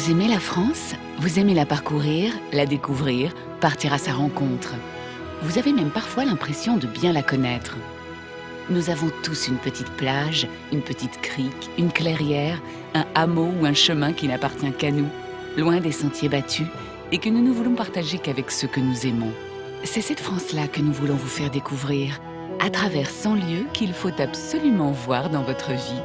Vous aimez la France? Vous aimez la parcourir, la découvrir, partir à sa rencontre. Vous avez même parfois l'impression de bien la connaître. Nous avons tous une petite plage, une petite crique, une clairière, un hameau ou un chemin qui n'appartient qu'à nous, loin des sentiers battus, et que nous ne voulons partager qu'avec ceux que nous aimons. C'est cette France-là que nous voulons vous faire découvrir, à travers 100 lieux qu'il faut absolument voir dans votre vie.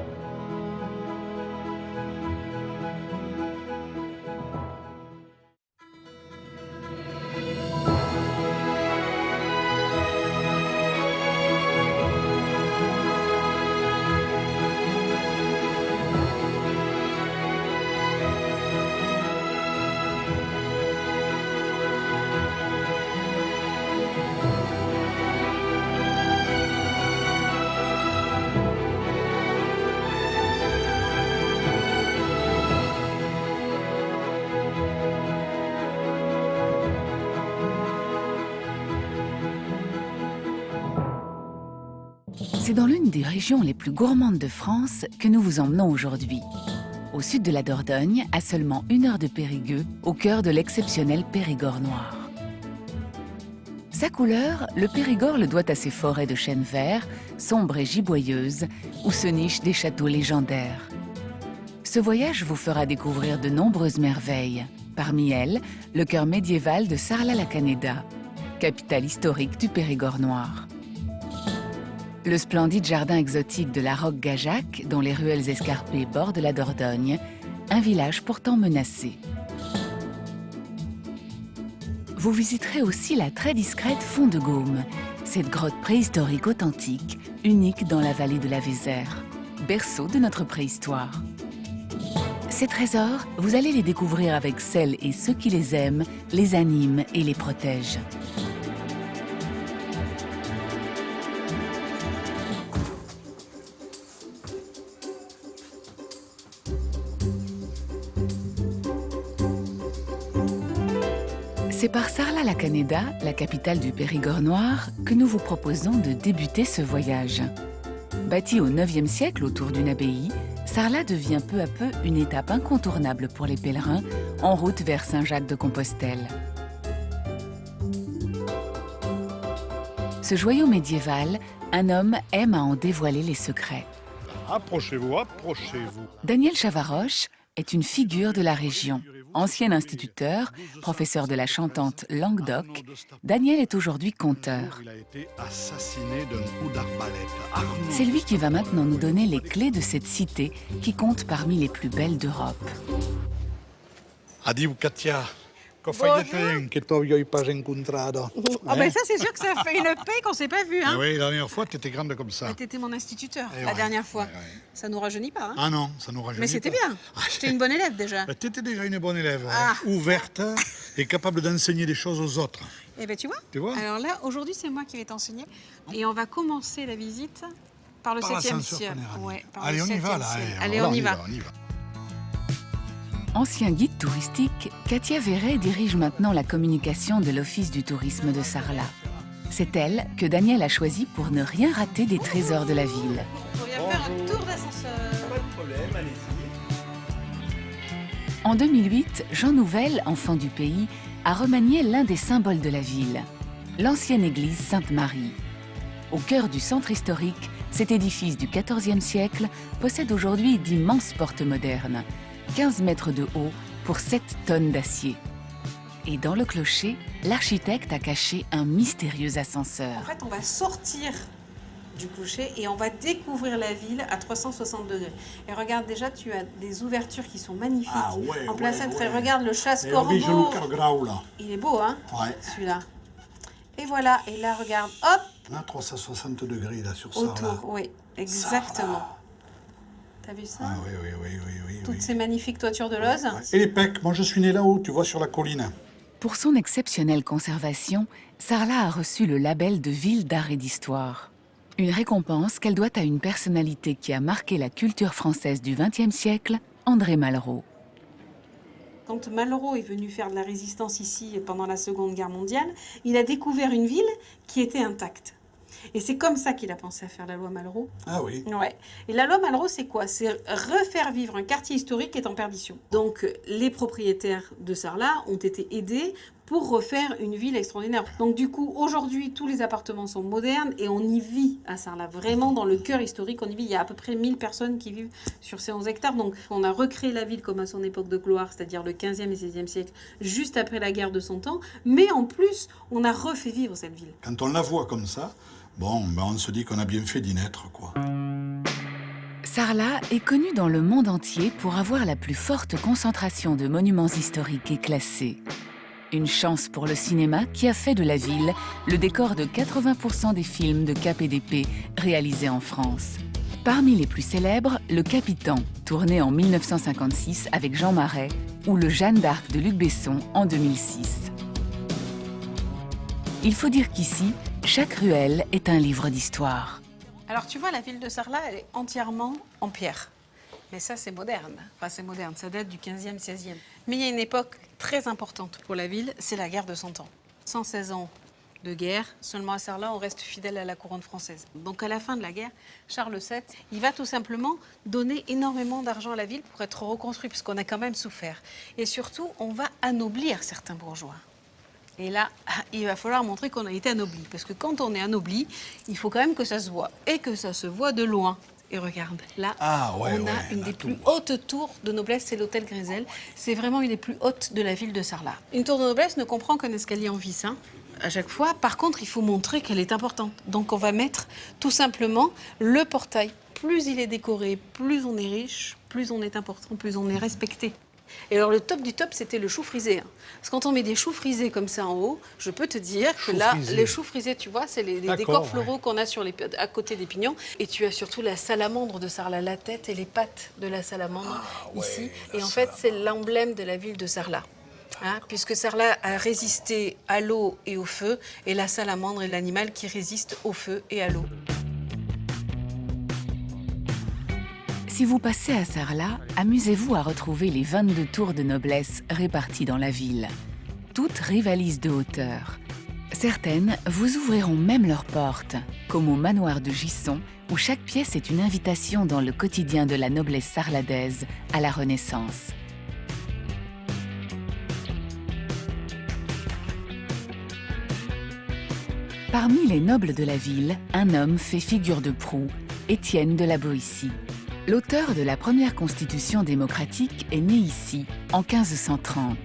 C'est dans l'une des régions les plus gourmandes de France que nous vous emmenons aujourd'hui. Au sud de la Dordogne, à seulement 1 heure de Périgueux, au cœur de l'exceptionnel Périgord noir. Sa couleur, le Périgord le doit à ses forêts de chênes verts, sombres et giboyeuses, où se nichent des châteaux légendaires. Ce voyage vous fera découvrir de nombreuses merveilles. Parmi elles, le cœur médiéval de Sarlat-la-Canéda, capitale historique du Périgord noir. Le splendide jardin exotique de la Roque-Gajac, dont les ruelles escarpées bordent la Dordogne, un village pourtant menacé. Vous visiterez aussi la très discrète Font de Gaume, cette grotte préhistorique authentique, unique dans la vallée de la Vézère, berceau de notre préhistoire. Ces trésors, vous allez les découvrir avec celles et ceux qui les aiment, les animent et les protègent. C'est par Sarlat-la-Canéda, la capitale du Périgord noir, que nous vous proposons de débuter ce voyage. Bâti au IXe siècle autour d'une abbaye, Sarlat devient peu à peu une étape incontournable pour les pèlerins en route vers Saint-Jacques-de-Compostelle. Ce joyau médiéval, un homme aime à en dévoiler les secrets. Approchez-vous, approchez-vous. Daniel Chavaroche est une figure de la région. Ancien instituteur, professeur de la chantante Languedoc, Daniel est aujourd'hui conteur. Il a été assassiné d'un coup d'arbalète. C'est lui qui va maintenant nous donner les clés de cette cité qui compte parmi les plus belles d'Europe. Adieu, Katia. Cosa fai che t'ho pas incontrato? Ah ben ça c'est sûr que ça fait une paix qu'on s'est pas vu hein. Oui, la dernière fois, tu étais grande comme ça. Tu étais mon instituteur Et la ouais, dernière fois. ouais, ouais. Ça nous rajeunit pas hein. Ah non, ça nous rajeunit Mais c'était pas. bien. J'étais une bonne élève déjà. Tu étais déjà une bonne élève, Ah. ouverte et capable d'enseigner des choses aux autres. Eh ben tu vois. Tu vois. Alors là aujourd'hui c'est moi qui vais t'enseigner et on va commencer la visite par le 7e siècle. Ouais, par Allez, le on y va 7e là. siècle. Allez, Allez, on y va. On y va. Ancien guide touristique, Katia Verret dirige maintenant la communication de l'Office du tourisme de Sarlat. C'est elle que Daniel a choisi pour ne rien rater des trésors de la ville. On vient faire un tour d'ascenseur. Pas de problème, allez-y. En 2008, Jean Nouvel, enfant du pays, a remanié l'un des symboles de la ville, l'ancienne église Sainte-Marie. Au cœur du centre historique, cet édifice du XIVe siècle possède aujourd'hui d'immenses portes modernes, 15 mètres de haut pour 7 tonnes d'acier. Et dans le clocher, l'architecte a caché un mystérieux ascenseur. En fait on va sortir du clocher et on va découvrir la ville à 360 degrés. Et regarde déjà, tu as des ouvertures qui sont magnifiques. Ah ouais, en plein ouais, centre. ouais. Et regarde le Et chasse-corbeau. Luca Grau là. Il est beau, hein, Ouais. celui-là. Et voilà, et là, regarde, hop, Là, 360 degrés là sur ça. autour. Oui, exactement. T'as vu ça? Ah oui, oui, oui, oui, oui. Toutes oui. ces magnifiques toitures de Lozes. Ouais. Et les Pecs, moi je suis né là-haut, tu vois, sur la colline. Pour son exceptionnelle conservation, Sarlat a reçu le label de ville d'art et d'histoire. Une récompense qu'elle doit à une personnalité qui a marqué la culture française du XXe siècle, André Malraux. Quand Malraux est venu faire de la résistance ici pendant la Seconde Guerre mondiale, il a découvert une ville qui était intacte. Et c'est comme ça qu'il a pensé à faire la loi Malraux. Ah oui. Ouais. Et la loi Malraux, c'est quoi? C'est refaire vivre un quartier historique qui est en perdition. Donc, les propriétaires de Sarlat ont été aidés pour refaire une ville extraordinaire. Donc, du coup, aujourd'hui, tous les appartements sont modernes et on y vit à Sarlat. Vraiment, dans le cœur historique, on y vit. Il y a à peu près 1000 personnes qui vivent sur ces 11 hectares. Donc, on a recréé la ville comme à son époque de gloire, c'est-à-dire le 15e et 16e siècle, juste après la guerre de 100 ans. Mais en plus, on a refait vivre cette ville. Quand on la voit comme ça, bon, ben on se dit qu'on a bien fait d'y naître, quoi. Sarlat est connu dans le monde entier pour avoir la plus forte concentration de monuments historiques et classés. Une chance pour le cinéma qui a fait de la ville le décor de 80% des films de Cap et d'Épée réalisés en France. Parmi les plus célèbres, Le Capitan, tourné en 1956 avec Jean Marais, ou Le Jeanne d'Arc de Luc Besson en 2006. Il faut dire qu'ici, chaque ruelle est un livre d'histoire. Alors, tu vois, la ville de Sarlat, elle est entièrement en pierre. Mais ça, c'est moderne. Enfin, c'est moderne, ça date du 15e, 16e. Mais il y a une époque très importante pour la ville, c'est la guerre de 100 ans. 116 ans de guerre, seulement à Sarlat, on reste fidèle à la couronne française. Donc à la fin de la guerre, Charles VII, il va tout simplement donner énormément d'argent à la ville pour être reconstruit, puisqu'on a quand même souffert. Et surtout, on va anoblir certains bourgeois. Et là, il va falloir montrer qu'on a été anobli. Parce que quand on est anobli, il faut quand même que ça se voit. Et que ça se voit de loin. Et regarde, là, on a une des plus hautes tours de noblesse, c'est l'hôtel Grézel. C'est vraiment une des plus hautes de la ville de Sarlat. Une tour de noblesse ne comprend qu'un escalier en vis, hein, à chaque fois. Par contre, il faut montrer qu'elle est importante. Donc on va mettre tout simplement le portail. Plus il est décoré, plus on est riche, plus on est important, plus on est respecté. Et alors le top du top, c'était le chou frisé. Hein. Parce que quand on met des choux frisés comme ça en haut, je peux te dire que là, les choux frisés, tu vois, c'est les décors floraux qu'on a à côté des pignons. Et tu as surtout la salamandre de Sarlat, la tête et les pattes de la salamandre ici. Et en fait, c'est l'emblème de la ville de Sarlat. Hein, puisque Sarlat a résisté à l'eau et au feu, et la salamandre est l'animal qui résiste au feu et à l'eau. Si vous passez à Sarlat, amusez-vous à retrouver les 22 tours de noblesse réparties dans la ville. Toutes rivalisent de hauteur. Certaines vous ouvriront même leurs portes, comme au manoir de Gisson, où chaque pièce est une invitation dans le quotidien de la noblesse sarladaise à la Renaissance. Parmi les nobles de la ville, un homme fait figure de proue, Étienne de la Boétie. L'auteur de la première constitution démocratique est né ici, en 1530.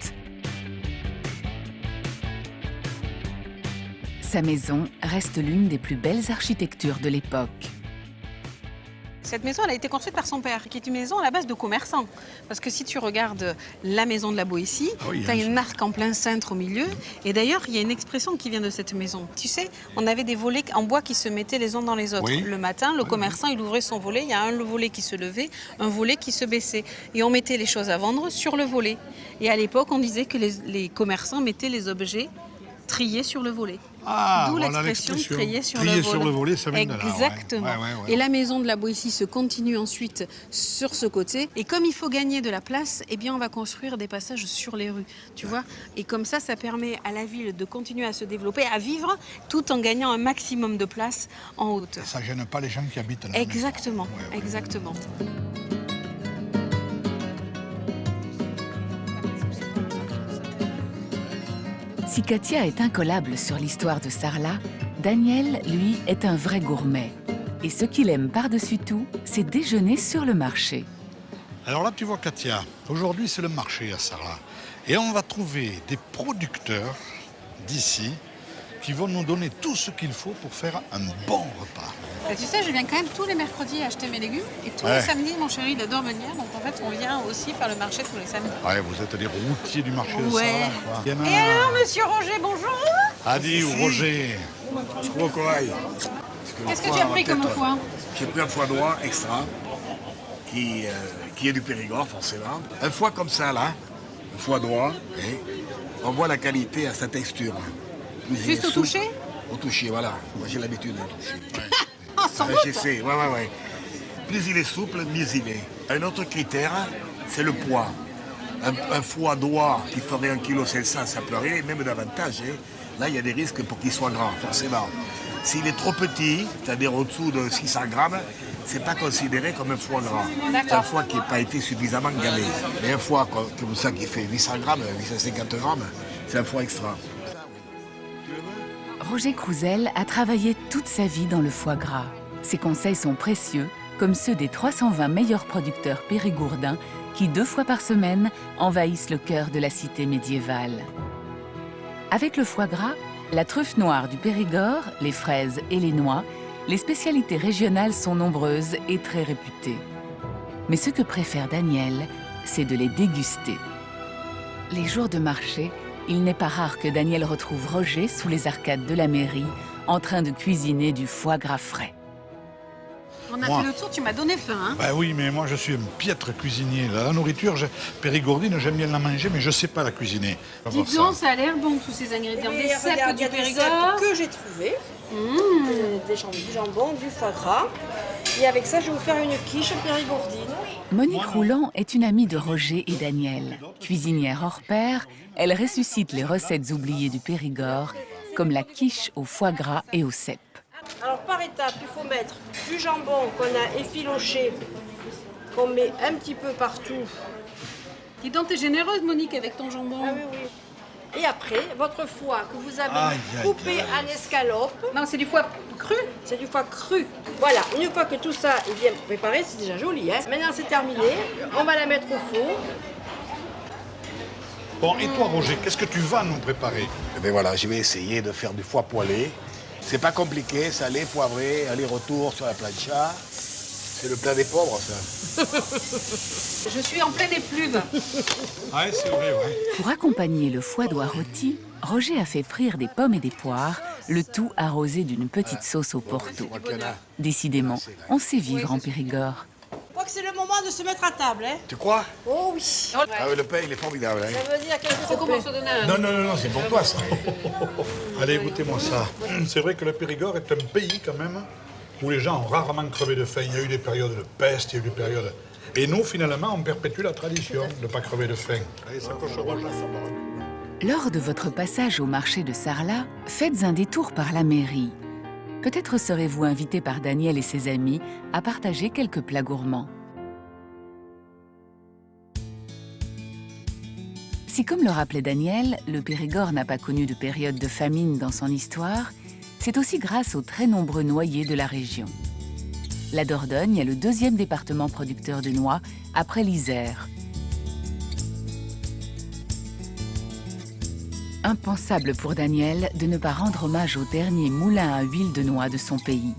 Sa maison reste l'une des plus belles architectures de l'époque. Cette maison, elle a été construite par son père, qui est une maison à la base de commerçants. Parce que si tu regardes la maison de la Boétie, tu as une arc en plein cintre au milieu. Et d'ailleurs, il y a une expression qui vient de cette maison. Tu sais, on avait des volets en bois qui se mettaient les uns dans les autres. Le matin, le commerçant, il ouvrait son volet. Il y a un volet qui se levait, un volet qui se baissait. Et on mettait les choses à vendre sur le volet. Et à l'époque, on disait que les commerçants mettaient les objets triés sur le volet. D'où l'expression trier sur le volet. Ça vient de là. Exactement. Et la maison de la Boétie se continue ensuite sur ce côté. Et comme il faut gagner de la place, eh bien on va construire des passages sur les rues, tu vois. Et comme ça permet à la ville de continuer à se développer, à vivre, tout en gagnant un maximum de place en hauteur. Ça gêne pas les gens qui habitent là. Exactement, exactement. Si Katia est incollable sur l'histoire de Sarlat, Daniel, lui, est un vrai gourmet. Et ce qu'il aime par-dessus tout, c'est déjeuner sur le marché. Alors là, tu vois, Katia, aujourd'hui, c'est le marché à Sarlat. Et on va trouver des producteurs d'ici qui vont nous donner tout ce qu'il faut pour faire un bon repas. Et tu sais, je viens quand même tous les mercredis acheter mes légumes. Et tous les samedis, mon chéri, il adore venir. Donc en fait, on vient aussi faire le marché tous les samedis. Ouais, vous êtes des routiers du marché de Sarlat, quoi. Et alors, monsieur Roger, bonjour. Adi ou Roger. Trop corail. Qu'est-ce que tu as pris comme foie? J'ai pris un foie droit extra, qui est du Périgord, forcément. Un foie comme ça, là, un foie droit, et on voit la qualité à sa texture. Juste au toucher? Au toucher, voilà. Moi, j'ai l'habitude de toucher. Ah, sans doute. J'essaie, ouais. Plus il est souple, mieux il est. Un autre critère, c'est le poids. Un foie droit qui ferait 1,7 kg, ça peut arriver, même davantage. Hein. Là, il y a des risques pour qu'il soit grand, forcément. S'il est trop petit, c'est-à-dire au-dessous de 600 grammes, c'est pas considéré comme un foie gras. C'est un foie qui n'a pas été suffisamment gavé. Mais un foie comme ça qui fait 800 grammes, 850 grammes, c'est un foie extra. Roger Crouzel a travaillé toute sa vie dans le foie gras. Ses conseils sont précieux, comme ceux des 320 meilleurs producteurs périgourdins qui, 2 fois par semaine, envahissent le cœur de la cité médiévale. Avec le foie gras, la truffe noire du Périgord, les fraises et les noix, les spécialités régionales sont nombreuses et très réputées. Mais ce que préfère Daniel, c'est de les déguster. Les jours de marché, il n'est pas rare que Daniel retrouve Roger sous les arcades de la mairie, en train de cuisiner du foie gras frais. On a Moi. fait le tour, tu m'as donné faim. Hein. Ben oui, mais moi je suis un piètre cuisinier. La nourriture, périgourdine, j'aime bien la manger, mais je sais pas la cuisiner. On va voir Dis donc, ça a l'air bon, tous ces ingrédients. Eh Des bien, cèpes regarde, il y du a des Périgord. cèpes que j'ai trouvé, du jambon, du foie gras. Et avec ça, je vais vous faire une quiche périgourdine. Monique Rouland est une amie de Roger et Daniel. Cuisinière hors pair, elle ressuscite les recettes oubliées du Périgord, comme la quiche au foie gras et aux cèpes. Alors par étape, il faut mettre du jambon qu'on a effiloché, qu'on met un petit peu partout. Dis donc, t'es généreuse, Monique, avec ton jambon. Ah oui, oui. Et après, votre foie que vous avez Aïe, aïe, coupé aïe. en escalope, Non, c'est du foie cru. c'est du foie cru. Voilà, une fois que tout ça est bien préparé, c'est déjà joli. Hein. Maintenant c'est terminé, on va la mettre au four. Bon, et toi, Roger, qu'est-ce que tu vas nous préparer? Eh bien voilà, je vais essayer de faire du foie poêlé. C'est pas compliqué, salé, poivré, aller-retour sur la plancha. C'est le plat des pauvres, ça. Je suis en pleine effluve. Ah, c'est vrai, ouais. Pour accompagner le foie d'oie rôti, Roger a fait frire des pommes et des poires, le tout arrosé d'une petite sauce au porto. Décidément, on sait vivre en Périgord. Je crois que c'est le moment de se mettre à table. Hein. Tu crois? Oh oui. Ah oui, le pain, il est formidable. Hein. Ça veut dire quelque Faut chose. qu'on se donne un. Non, non, non, non, c'est pour toi, ça. Allez, goûtez-moi ça. C'est vrai que le Périgord est un pays, quand même, où les gens ont rarement crevé de faim. Il y a eu des périodes de peste, il y a eu des périodes... Et nous, finalement, on perpétue la tradition de ne pas crever de faim. Allez, ça coche au Roger. Lors de votre passage au marché de Sarlat, faites un détour par la mairie. Peut-être serez-vous invité par Daniel et ses amis à partager quelques plats gourmands. Si, comme le rappelait Daniel, le Périgord n'a pas connu de période de famine dans son histoire, c'est aussi grâce aux très nombreux noyers de la région. La Dordogne est le 2e département producteur de noix, après l'Isère. Impensable pour Daniel de ne pas rendre hommage au dernier moulin à huile de noix de son pays.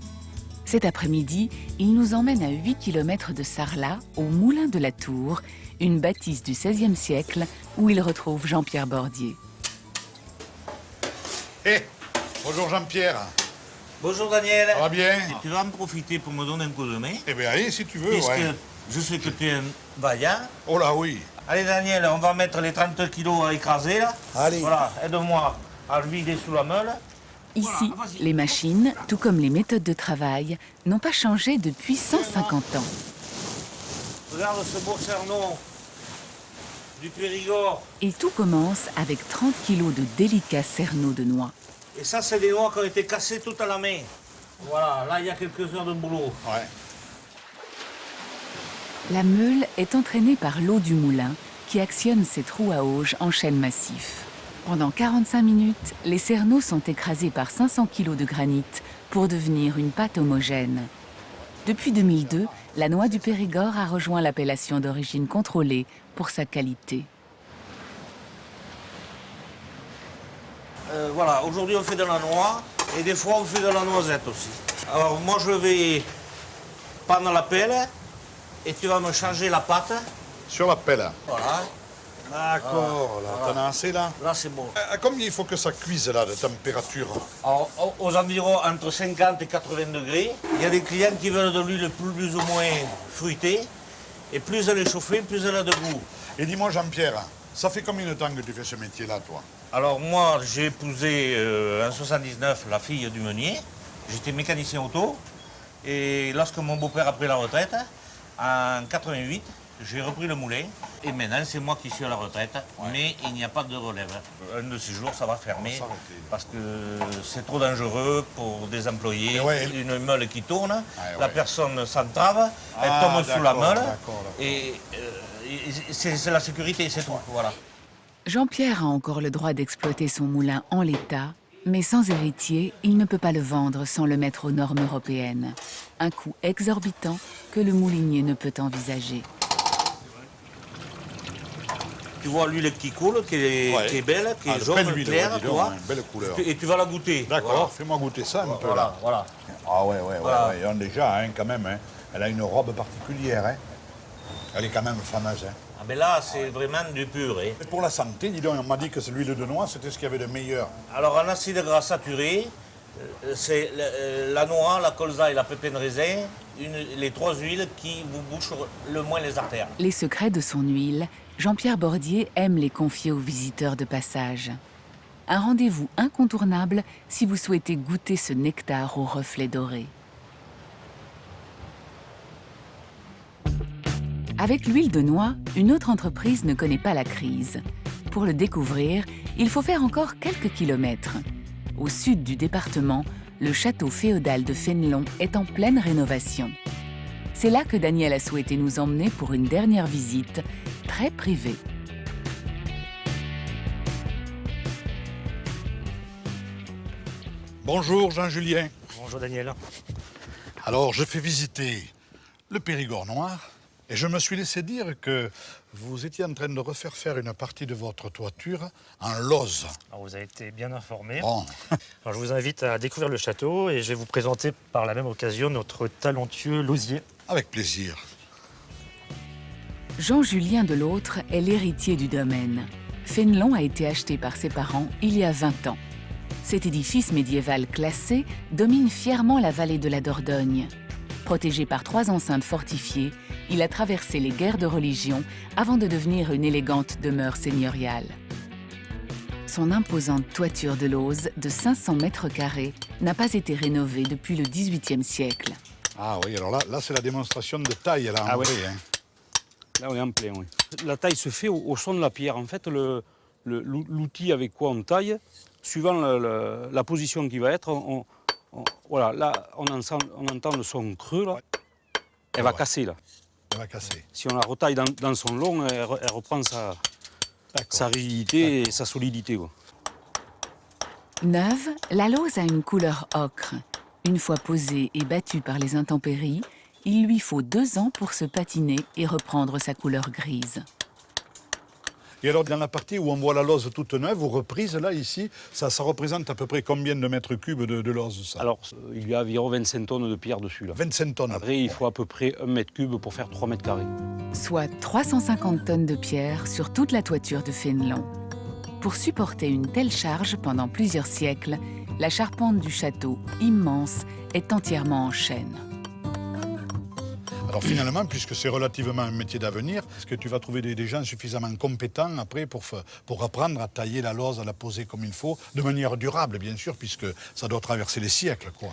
Cet après-midi, il nous emmène à 8 km de Sarlat, au Moulin de la Tour, une bâtisse du XVIe siècle où il retrouve Jean-Pierre Bordier. Hé, bonjour Jean-Pierre. Bonjour Daniel. Ça va bien? Tu vas en profiter pour me donner un coup de main, Eh bien, allez, si tu veux, puisque ouais. je sais que tu es un vaillant. Oh là, oui. Allez Daniel, on va mettre les 30 kilos à écraser là. Allez. Voilà, aide-moi à le vider sous la meule. Ici, les machines, tout comme les méthodes de travail, n'ont pas changé depuis 150 ans. Regarde ce beau cerneau du Périgord. Et tout commence avec 30 kilos de délicats cerneaux de noix. Et ça, c'est des noix qui ont été cassées toutes à la main. Voilà, là, il y a quelques heures de boulot. Ouais. La meule est entraînée par l'eau du moulin qui actionne ses trous à auge en chêne massif. Pendant 45 minutes, les cerneaux sont écrasés par 500 kg de granit pour devenir une pâte homogène. Depuis 2002, la noix du Périgord a rejoint l'appellation d'origine contrôlée pour sa qualité. Voilà, aujourd'hui, on fait de la noix et des fois, on fait de la noisette aussi. Alors, moi, je vais prendre la pelle et tu vas me changer la pâte. Sur la pelle. Voilà. D'accord, là, t'en as assez, là? Là, c'est bon. À combien il faut que ça cuise, là, de température? Alors, aux environs entre 50 et 80 degrés. Il y a des clients qui veulent de l'huile plus ou moins fruitée. Et plus elle est chauffée, plus elle a de goût. Et dis-moi, Jean-Pierre, ça fait combien de temps que tu fais ce métier-là, toi? Alors, moi, j'ai épousé en 79 la fille du meunier. J'étais mécanicien auto. Et lorsque mon beau-père a pris la retraite, en 88, j'ai repris le moulin. Et maintenant, c'est moi qui suis à la retraite, mais il n'y a pas de relève. Un de ces jours, ça va fermer parce que c'est trop dangereux pour des employés. Une meule qui tourne, la personne s'entrave, elle tombe sous la meule et c'est la sécurité, c'est tout. Voilà. Jean-Pierre a encore le droit d'exploiter son moulin en l'état, mais sans héritier, il ne peut pas le vendre sans le mettre aux normes européennes. Un coût exorbitant que le moulinier ne peut envisager. Tu vois l'huile qui coule, qui est belle, qui est jaune, claire, tu vois, belle couleur. et tu vas la goûter. D'accord, voilà. Fais-moi goûter ça un peu là. Voilà. Ah ouais, déjà, hein, quand même, hein, elle a une robe particulière. Hein. Elle est quand même fameuse. Hein. Ah ben là, c'est vraiment du pur. Hein. Et pour la santé, dis donc, on m'a dit que l'huile de noix, c'était ce qu'il y avait de meilleur. Alors, en acide gras saturé, c'est la noix, la colza et la pépin de raisin, les 3 huiles qui vous bouchent le moins les artères. Les secrets de son huile, Jean-Pierre Bordier aime les confier aux visiteurs de passage. Un rendez-vous incontournable si vous souhaitez goûter ce nectar aux reflets dorés. Avec l'huile de noix, une autre entreprise ne connaît pas la crise. Pour le découvrir, il faut faire encore quelques kilomètres. Au sud du département, le château féodal de Fénelon est en pleine rénovation. C'est là que Daniel a souhaité nous emmener pour une dernière visite, très privée. Bonjour Jean-Julien. Bonjour Daniel. Alors, je fais visiter le Périgord noir et je me suis laissé dire que vous étiez en train de refaire faire une partie de votre toiture en lose. Alors, vous avez été bien informé. Bon. Alors, je vous invite à découvrir le château et je vais vous présenter par la même occasion notre talentueux losier. Avec plaisir. Jean-Julien Delautre est l'héritier du domaine. Fénelon a été acheté par ses parents il y a 20 ans. Cet édifice médiéval classé domine fièrement la vallée de la Dordogne. Protégé par 3 enceintes fortifiées, il a traversé les guerres de religion avant de devenir une élégante demeure seigneuriale. Son imposante toiture de lauze de 500 mètres carrés n'a pas été rénovée depuis le XVIIIe siècle. Ah oui, alors là c'est la démonstration de taille, là, en vrai. Hein. Là, on est en plein, oui. La taille se fait au son de la pierre. En fait, l'outil avec quoi on taille, suivant la position qui va être, voilà, là, on entend le son creux, là. Elle va casser, là. Elle va casser. Si on la retaille dans son long, elle reprend sa rigidité et sa solidité, quoi. Neuve, la lauze a une couleur ocre. Une fois posée et battue par les intempéries, il lui faut 2 ans pour se patiner et reprendre sa couleur grise. Et alors, dans la partie où on voit la lauze toute neuve ou reprise, là, ici, ça représente à peu près combien de mètres cubes de lauze, ça? Alors, il y a environ 25 tonnes de pierre dessus, là. 25 tonnes. Après, il faut à peu près 1 mètre cube pour faire 3 mètres carrés. Soit 350 tonnes de pierre sur toute la toiture de Fénelon. Pour supporter une telle charge pendant plusieurs siècles, la charpente du château, immense, est entièrement en chêne. Alors finalement, puisque c'est relativement un métier d'avenir, est-ce que tu vas trouver des gens suffisamment compétents après pour apprendre à tailler la lauze, à la poser comme il faut, de manière durable, bien sûr, puisque ça doit traverser les siècles, quoi.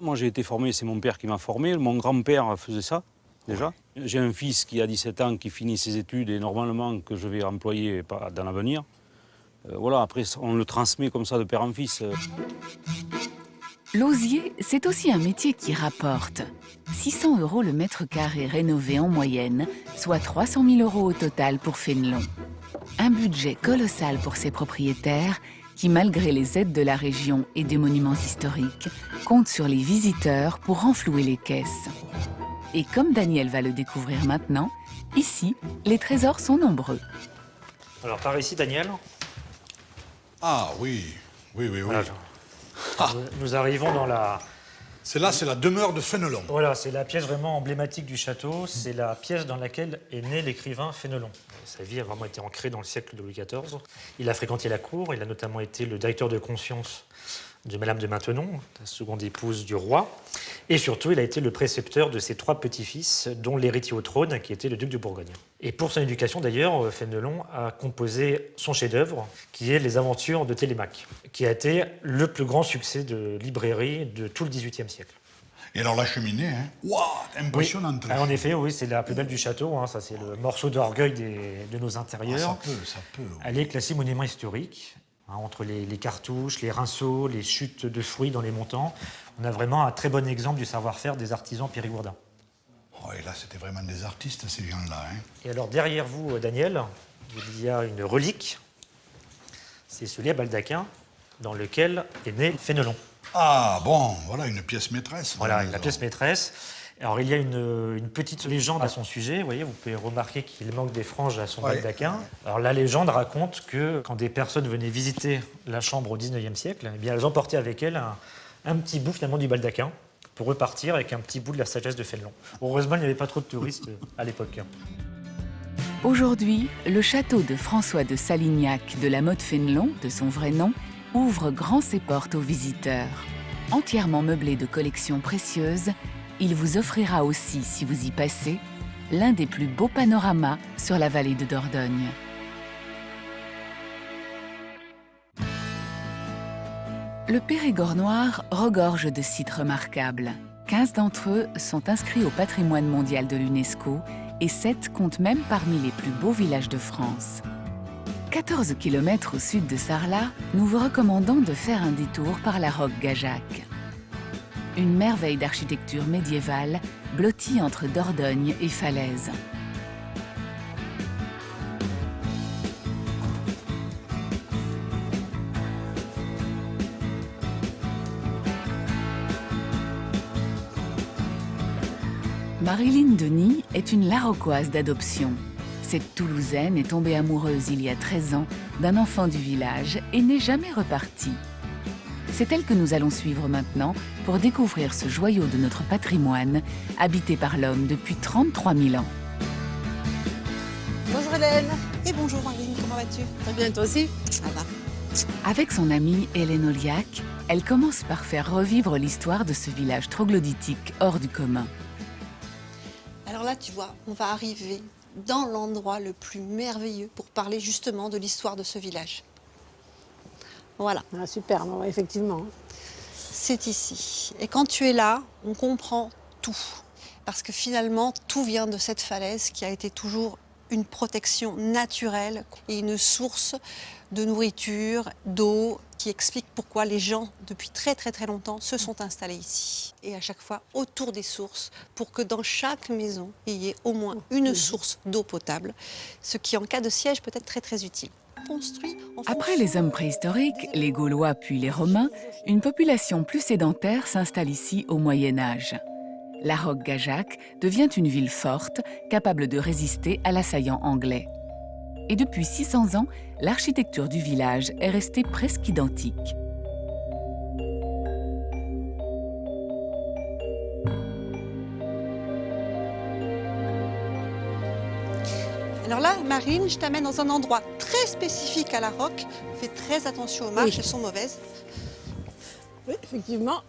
Moi, j'ai été formé, c'est mon père qui m'a formé. Mon grand-père faisait ça, déjà. J'ai un fils qui a 17 ans, qui finit ses études et normalement que je vais employer dans l'avenir. Voilà, après, on le transmet comme ça de père en fils. L'osier, c'est aussi un métier qui rapporte. 600 € le mètre carré rénové en moyenne, soit 300 000 € au total pour Fénelon. Un budget colossal pour ses propriétaires qui, malgré les aides de la région et des monuments historiques, comptent sur les visiteurs pour renflouer les caisses. Et comme Daniel va le découvrir maintenant, ici, les trésors sont nombreux. Alors, par ici, Daniel. Ah oui. Voilà, nous arrivons dans la... C'est la demeure de Fénelon. Voilà, c'est la pièce vraiment emblématique du château. C'est la pièce dans laquelle est né l'écrivain Fénelon. Sa vie a vraiment été ancrée dans le siècle de Louis XIV. Il a fréquenté la cour, il a notamment été le directeur de conscience de Madame de Maintenon, la seconde épouse du roi. Et surtout, il a été le précepteur de ses 3 petits-fils, dont l'héritier au trône, qui était le duc de Bourgogne. Et pour son éducation, d'ailleurs, Fénelon a composé son chef-d'œuvre, qui est Les Aventures de Télémaque, qui a été le plus grand succès de librairie de tout le XVIIIe siècle. Et alors la cheminée, hein, waouh, impressionnante. Oui. En effet, oui, c'est la plus belle du château. Hein, ça, c'est le morceau d'orgueil de nos intérieurs. Ah, ça peut. Oui. Elle est classée monument historique. Hein, entre les cartouches, les rinceaux, les chutes de fruits dans les montants, on a vraiment un très bon exemple du savoir-faire des artisans périgourdins. Oh, et là, c'était vraiment des artistes, ces gens-là. Hein. Et alors, derrière vous, Daniel, il y a une relique. C'est ce lit à baldaquin dans lequel est né Fénelon. Ah bon, voilà une pièce maîtresse. Voilà, la pièce maîtresse. Alors, il y a une petite légende à son sujet. Vous voyez, vous pouvez remarquer qu'il manque des franges à son baldaquin. Alors, la légende raconte que quand des personnes venaient visiter la chambre au XIXe siècle, eh bien, elles emportaient avec elles un petit bout finalement du baldaquin pour repartir avec un petit bout de la sagesse de Fénelon. Heureusement, il n'y avait pas trop de touristes à l'époque. Aujourd'hui, le château de François de Salignac de la Motte-Fénelon, de son vrai nom, ouvre grand ses portes aux visiteurs. Entièrement meublé de collections précieuses, il vous offrira aussi, si vous y passez, l'un des plus beaux panoramas sur la vallée de Dordogne. Le Périgord noir regorge de sites remarquables. 15 d'entre eux sont inscrits au patrimoine mondial de l'UNESCO et 7 comptent même parmi les plus beaux villages de France. 14 km au sud de Sarlat, nous vous recommandons de faire un détour par la Roque-Gajac. Une merveille d'architecture médiévale blottie entre Dordogne et Falaise. Marilyn Denis est une Larocquoise d'adoption. Cette Toulousaine est tombée amoureuse il y a 13 ans d'un enfant du village et n'est jamais repartie. C'est elle que nous allons suivre maintenant pour découvrir ce joyau de notre patrimoine, habité par l'homme depuis 33 000 ans. Bonjour Hélène. Et bonjour Marilyn, comment vas-tu? Très bien, toi aussi? Ça va. Avec son amie Hélène Oliac, elle commence par faire revivre l'histoire de ce village troglodytique hors du commun. Alors là, tu vois, on va arriver dans l'endroit le plus merveilleux pour parler justement de l'histoire de ce village. Voilà. Ah, super, non, effectivement. C'est ici. Et quand tu es là, on comprend tout. Parce que finalement, tout vient de cette falaise qui a été toujours une protection naturelle et une source de nourriture, d'eau, qui explique pourquoi les gens, depuis très longtemps, se sont installés ici. Et à chaque fois, autour des sources, pour que dans chaque maison, il y ait au moins une source d'eau potable, ce qui, en cas de siège, peut être très utile. Après les hommes préhistoriques, les Gaulois puis les Romains, une population plus sédentaire s'installe ici au Moyen-Âge. La Roque-Gajac devient une ville forte, capable de résister à l'assaillant anglais. Et depuis 600 ans, l'architecture du village est restée presque identique. Alors là, Marine, je t'amène dans un endroit très spécifique à la Roque. Fais très attention aux marches, elles sont mauvaises. Oui, effectivement.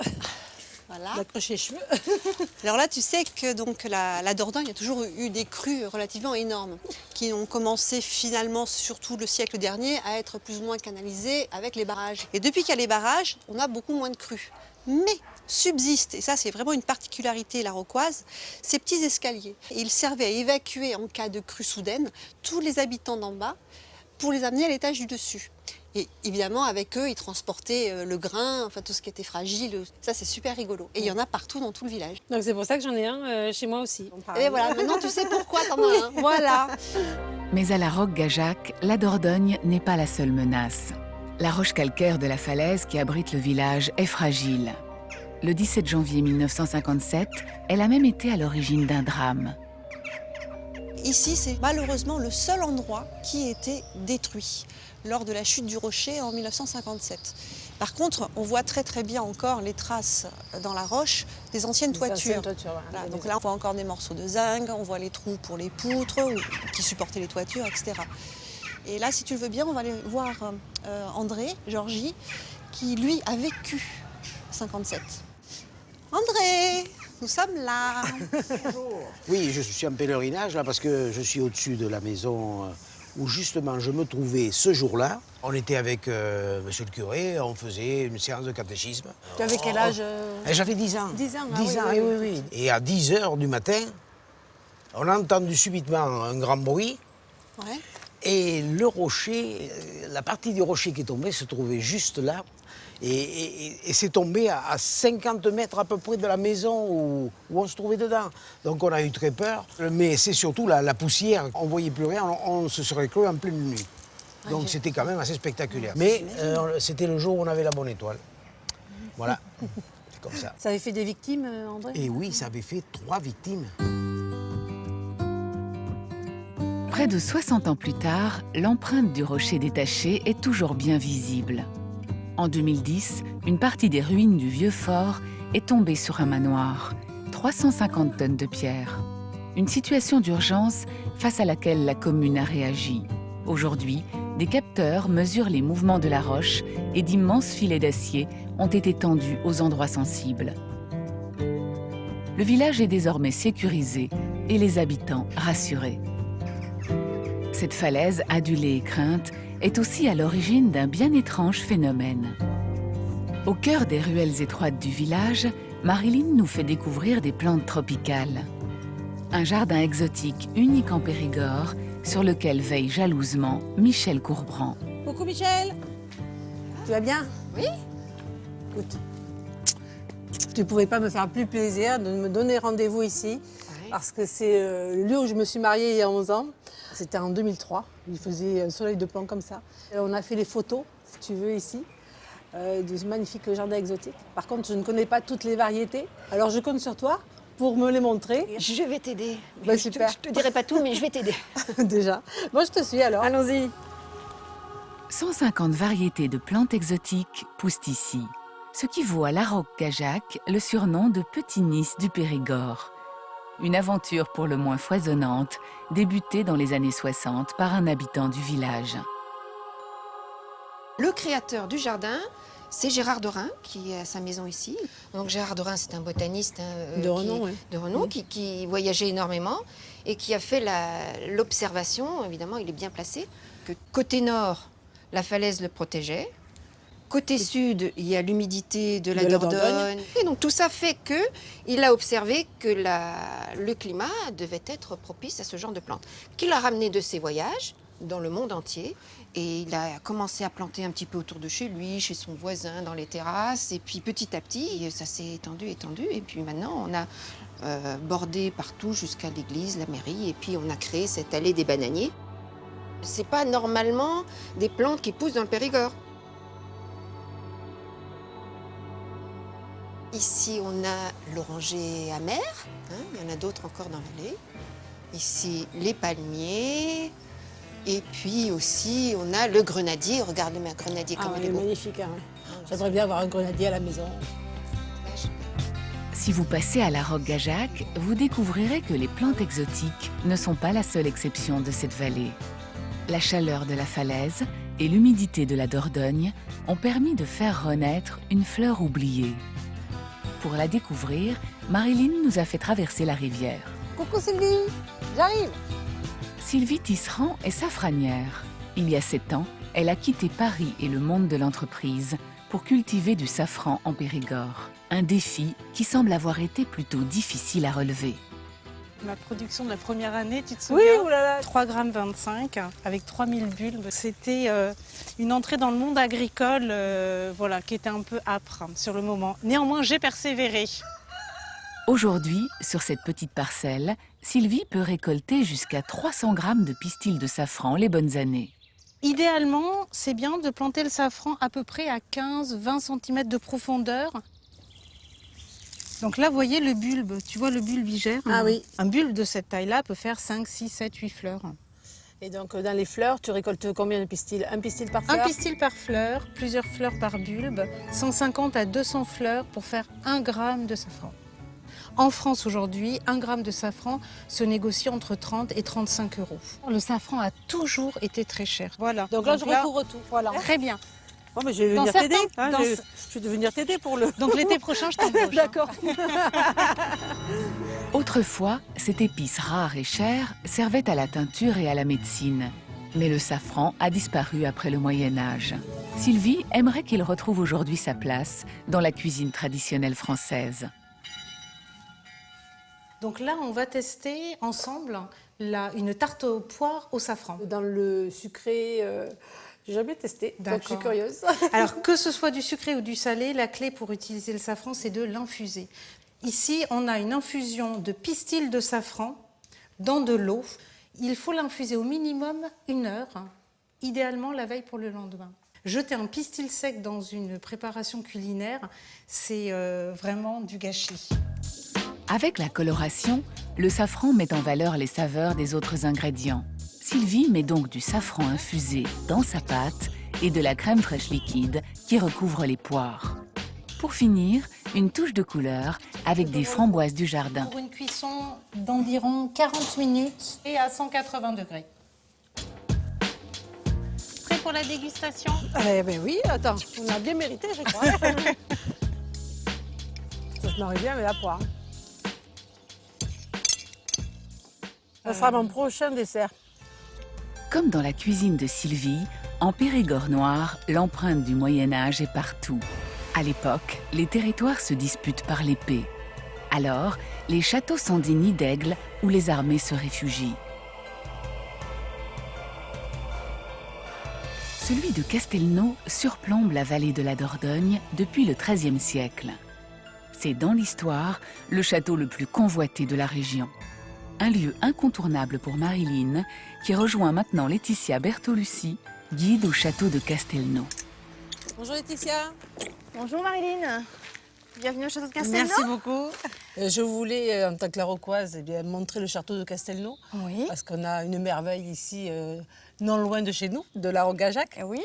Voilà. D'accrocher les cheveux. Alors là, tu sais que donc, la Dordogne a toujours eu des crues relativement énormes, qui ont commencé finalement, surtout le siècle dernier, à être plus ou moins canalisées avec les barrages. Et depuis qu'il y a les barrages, on a beaucoup moins de crues. Mais subsistent, et ça c'est vraiment une particularité larocquoise, ces petits escaliers. Ils servaient à évacuer en cas de crue soudaine tous les habitants d'en bas pour les amener à l'étage du dessus. Et évidemment, avec eux, ils transportaient le grain, enfin tout ce qui était fragile. Ça, c'est super rigolo. Et il y en a partout dans tout le village. Donc c'est pour ça que j'en ai un chez moi aussi. Et voilà, maintenant tu sais pourquoi t'en as un. Voilà. Mais à la Roque-Gajac, la Dordogne n'est pas la seule menace. La roche calcaire de la falaise qui abrite le village est fragile. Le 17 janvier 1957, elle a même été à l'origine d'un drame. Ici, c'est malheureusement le seul endroit qui a été détruit lors de la chute du rocher en 1957. Par contre, on voit très bien encore les traces dans la roche des anciennes toitures. Voilà, donc là, on voit encore des morceaux de zinc, on voit les trous pour les poutres qui supportaient les toitures, etc. Et là, si tu le veux bien, on va aller voir André, Georgie, qui lui a vécu 57. André, nous sommes là. Oui, je suis en pèlerinage là parce que je suis au-dessus de la maison où justement je me trouvais ce jour-là. On était avec monsieur le curé, on faisait une séance de catéchisme. Tu avais quel âge J'avais 10 ans. 10 ans, ah 10 ans, oui. oui. Et à 10 h du matin, on a entendu subitement un grand bruit. Ouais. Et le rocher, la partie du rocher qui est tombée se trouvait juste là. Et c'est tombé à 50 mètres à peu près de la maison où on se trouvait dedans. Donc on a eu très peur. Mais c'est surtout la poussière. On ne voyait plus rien, on se serait cru en pleine nuit. Donc c'était quand même assez spectaculaire. Mais c'était le jour où on avait la bonne étoile. Voilà, c'est comme ça. Ça avait fait des victimes, André? Et oui, ça avait fait 3 victimes. Près de 60 ans plus tard, l'empreinte du rocher détaché est toujours bien visible. En 2010, une partie des ruines du vieux fort est tombée sur un manoir. 350 tonnes de pierre. Une situation d'urgence face à laquelle la commune a réagi. Aujourd'hui, des capteurs mesurent les mouvements de la roche et d'immenses filets d'acier ont été tendus aux endroits sensibles. Le village est désormais sécurisé et les habitants rassurés. Cette falaise adulée et crainte est aussi à l'origine d'un bien étrange phénomène. Au cœur des ruelles étroites du village, Marilyn nous fait découvrir des plantes tropicales. Un jardin exotique unique en Périgord sur lequel veille jalousement Michel Courbrand. Coucou Michel. Tu vas bien? Oui. Écoute, tu ne pouvais pas me faire plus plaisir de me donner rendez-vous ici, parce que c'est le lieu où je me suis mariée il y a 11 ans. C'était en 2003, il faisait un soleil de plomb comme ça. Et on a fait les photos, si tu veux, ici, de ce magnifique jardin exotique. Par contre, je ne connais pas toutes les variétés, alors je compte sur toi pour me les montrer. Je vais t'aider. Bah, je super. te dirai pas tout, mais je vais t'aider. Déjà. Moi, je te suis alors. Allons-y. 150 variétés de plantes exotiques poussent ici, ce qui vaut à Larocque-Gajac le surnom de Petit Nice du Périgord. Une aventure pour le moins foisonnante, débutée dans les années 60 par un habitant du village. Le créateur du jardin, c'est Gérard Dorin, qui a sa maison ici. Donc Gérard Dorin, c'est un botaniste de renom, qui voyageait énormément et qui a fait l'observation, évidemment, il est bien placé, que côté nord, la falaise le protégeait. Côté sud, il y a l'humidité de la Dordogne. Et donc tout ça fait qu'il a observé que le climat devait être propice à ce genre de plantes. Qu'il a ramené de ses voyages dans le monde entier. Et il a commencé à planter un petit peu autour de chez lui, chez son voisin, dans les terrasses. Et puis petit à petit, ça s'est étendu. Et puis maintenant, on a bordé partout jusqu'à l'église, la mairie. Et puis on a créé cette allée des bananiers. C'est pas normalement des plantes qui poussent dans le Périgord. Ici, on a l'oranger amer, il y en a d'autres encore dans l'allée. Ici, les palmiers. Et puis aussi, on a le grenadier. Regarde ma grenadier comme il est beau. Magnifique. J'aimerais bien avoir un grenadier à la maison. Si vous passez à Larocque-Gajac, vous découvrirez que les plantes exotiques ne sont pas la seule exception de cette vallée. La chaleur de la falaise et l'humidité de la Dordogne ont permis de faire renaître une fleur oubliée. Pour la découvrir, Marilyn nous a fait traverser la rivière. Coucou Sylvie, j'arrive. Sylvie Tisserand est safranière. Il y a 7 ans, elle a quitté Paris et le monde de l'entreprise pour cultiver du safran en Périgord. Un défi qui semble avoir été plutôt difficile à relever. Ma production de la première année, tu te souviens? Oui, oulala. 3,25 g avec 3000 bulbes. C'était une entrée dans le monde agricole qui était un peu âpre sur le moment. Néanmoins, j'ai persévéré. Aujourd'hui, sur cette petite parcelle, Sylvie peut récolter jusqu'à 300 grammes de pistils de safran les bonnes années. Idéalement, c'est bien de planter le safran à peu près à 15-20 cm de profondeur. Donc là, vous voyez le bulbe, tu vois le bulbe igère? Ah oui. Un bulbe de cette taille-là peut faire 5, 6, 7, 8 fleurs. Et donc dans les fleurs, tu récoltes combien de pistils? Un pistil par fleur? Un pistil par fleur, plusieurs fleurs par bulbe, 150 à 200 fleurs pour faire 1 gramme de safran. En France aujourd'hui, 1 gramme de safran se négocie entre 30 et 35 euros. Le safran a toujours été très cher. Voilà. Donc là, je recouvre tout. Voilà. Très bien. Bon, mais je vais venir t'aider. Je vais venir t'aider pour le... Donc l'été prochain, je t'embauche. D'accord. Autrefois, cette épice rare et chère servait à la teinture et à la médecine. Mais le safran a disparu après le Moyen-Âge. Sylvie aimerait qu'il retrouve aujourd'hui sa place dans la cuisine traditionnelle française. Donc là, on va tester ensemble une tarte aux poires au safran. Dans le sucré, j'ai jamais testé, donc je suis curieuse. Alors, que ce soit du sucré ou du salé, la clé pour utiliser le safran, c'est de l'infuser. Ici, on a une infusion de pistil de safran dans de l'eau. Il faut l'infuser au minimum 1 heure, idéalement la veille pour le lendemain. Jeter un pistil sec dans une préparation culinaire, c'est vraiment du gâchis. Avec la coloration, le safran met en valeur les saveurs des autres ingrédients. Sylvie met donc du safran infusé dans sa pâte et de la crème fraîche liquide qui recouvre les poires. Pour finir, une touche de couleur avec des framboises du jardin. Pour une cuisson d'environ 40 minutes et à 180 degrés. Prêt pour la dégustation? Eh ben oui, attends, on a bien mérité, je crois. Ça se marie bien avec la poire. Ça sera mon prochain dessert. Comme dans la cuisine de Sylvie, en Périgord noir, l'empreinte du Moyen-Âge est partout. À l'époque, les territoires se disputent par l'épée. Alors, les châteaux sont des nids d'aigles où les armées se réfugient. Celui de Castelnau surplombe la vallée de la Dordogne depuis le XIIIe siècle. C'est dans l'histoire le château le plus convoité de la région. Un lieu incontournable pour Marilyn, qui rejoint maintenant Laetitia Bertolucci, guide au château de Castelnau. Bonjour Laetitia. Bonjour Marilyn. Bienvenue au château de Castelnau. Merci beaucoup. Je voulais, en tant que Laroquoise, montrer le château de Castelnau. Oui. Parce qu'on a une merveille ici, non loin de chez nous, de la Rogajac. Oui.